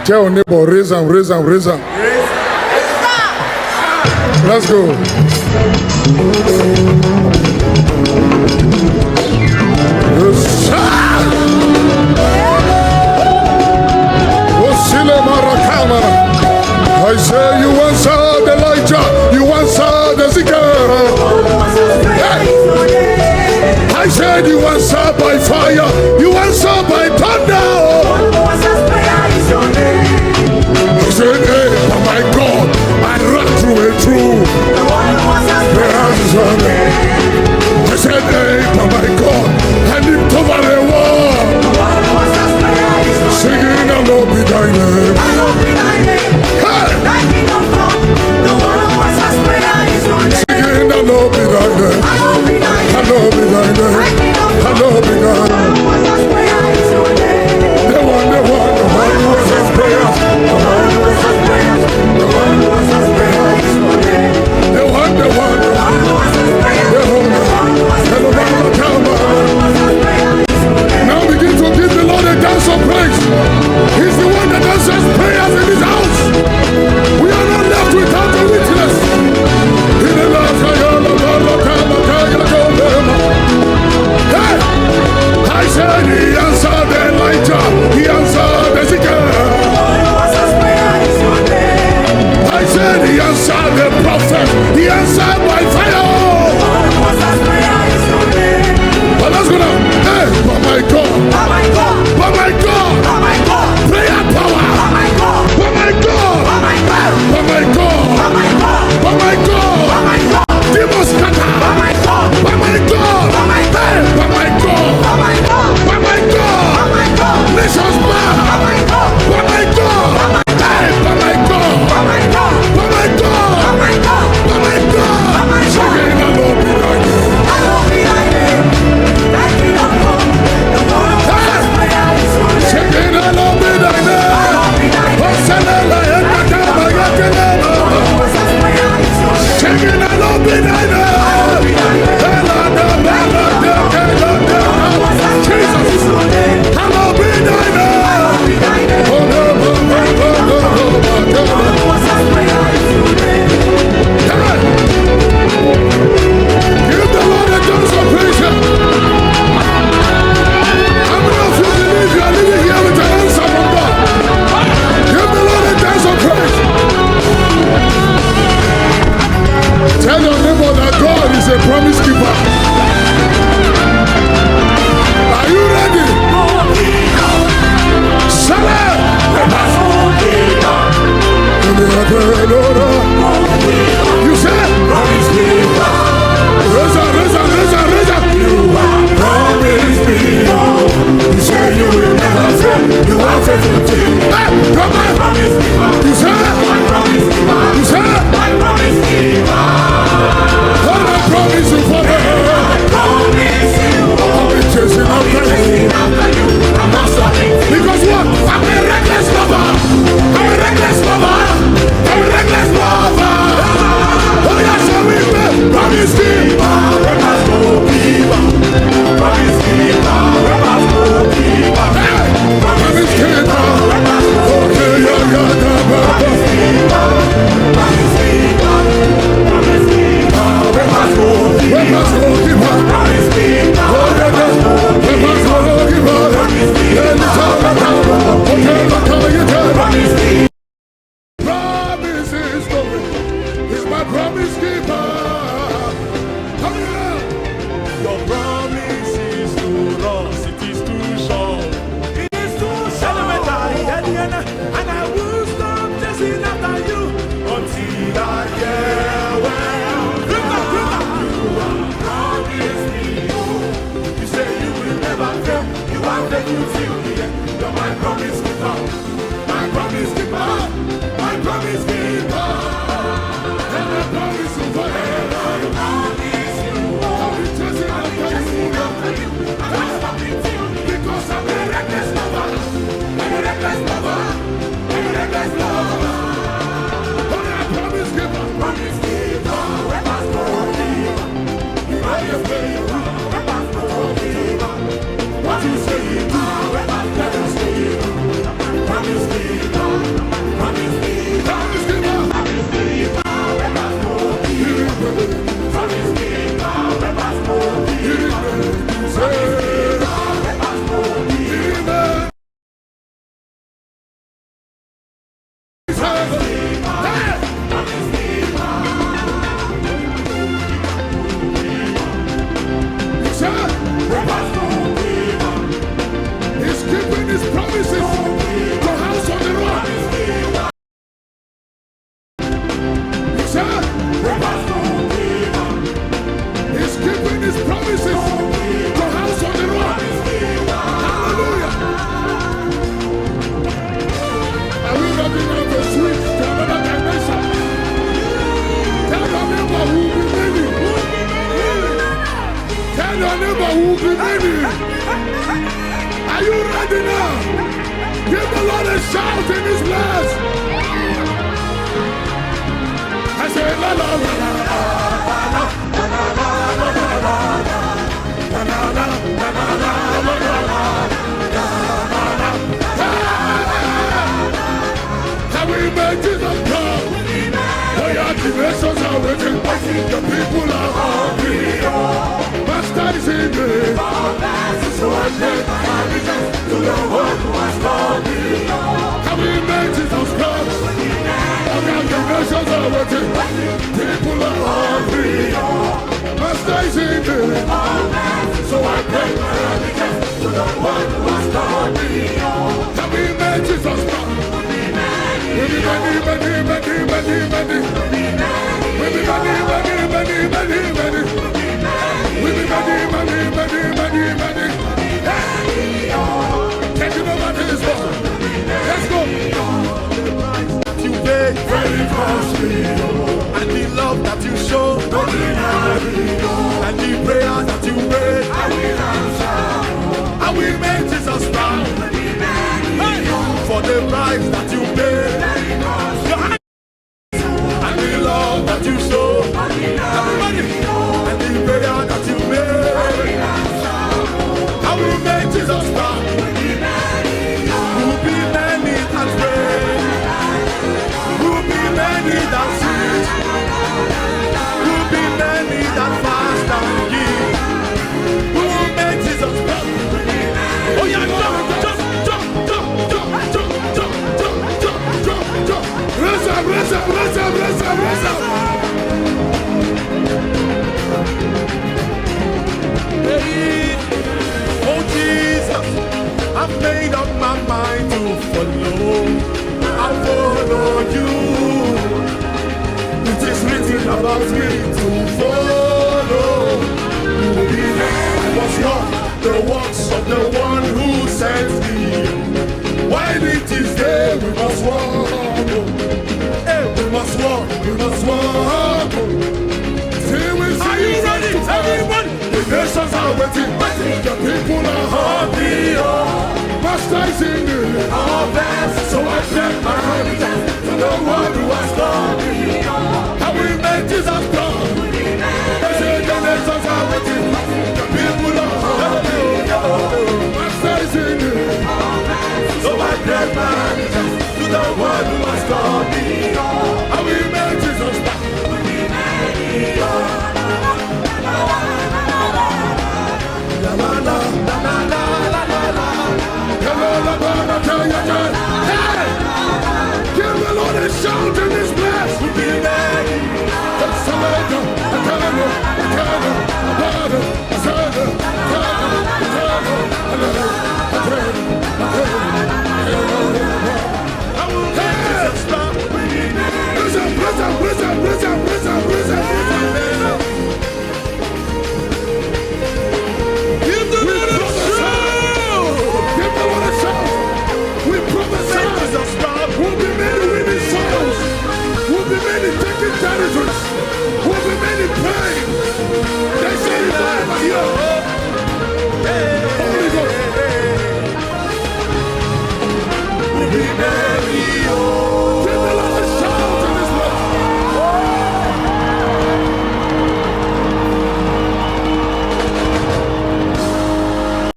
Tell your neighbor, raise them, raise them, raise them. Let's go. I say you answered Elijah, you answered Ezekiel. I said you answered by fire, you answered by thunder. I said, hey, oh my God, I ran through and through. I said, hey, oh my God, I leaped over the wall. Singing, I love me thy name. Singing, I love me thy name. I love me thy name. I love me thy name. The one who answers prayers. The one who answers prayers. The one who answers prayers. The one who answers prayers. Now begin to give the Lord a dance of praise. He's the one that answers prayers in his house. We are not left without a witness. Hey, I said be many. Are you ready now? Give the Lord a shout in His place. I say la la la la la la la la. We make Jesus come. The activations are waiting. The people are hungry. Master is in me. So I take my allegiance to the one who has called me. And we make Jesus come. The activations are waiting. People are hungry. Master is in me. So I take my allegiance to the one who has called me. And we make Jesus come. Let's go. You gave very costly, and the love that you show, and the prayers that you made, I will make Jesus proud. For the price that you paid, and the love that you show, everybody, and the prayer that you made, I will make Jesus proud. Will be many that pray, will be many that sing, will be many that fast and give. We will make Jesus proud. Oh yeah, raise up. Hey, oh Jesus, I've made up my mind to follow. I'll follow you. It is written about me to follow. I must walk the works of the one who sent me. While it is day, we must walk. We must walk. Are you ready? Everybody. The nations are waiting. The people are hungry. Master is in the harvest. So I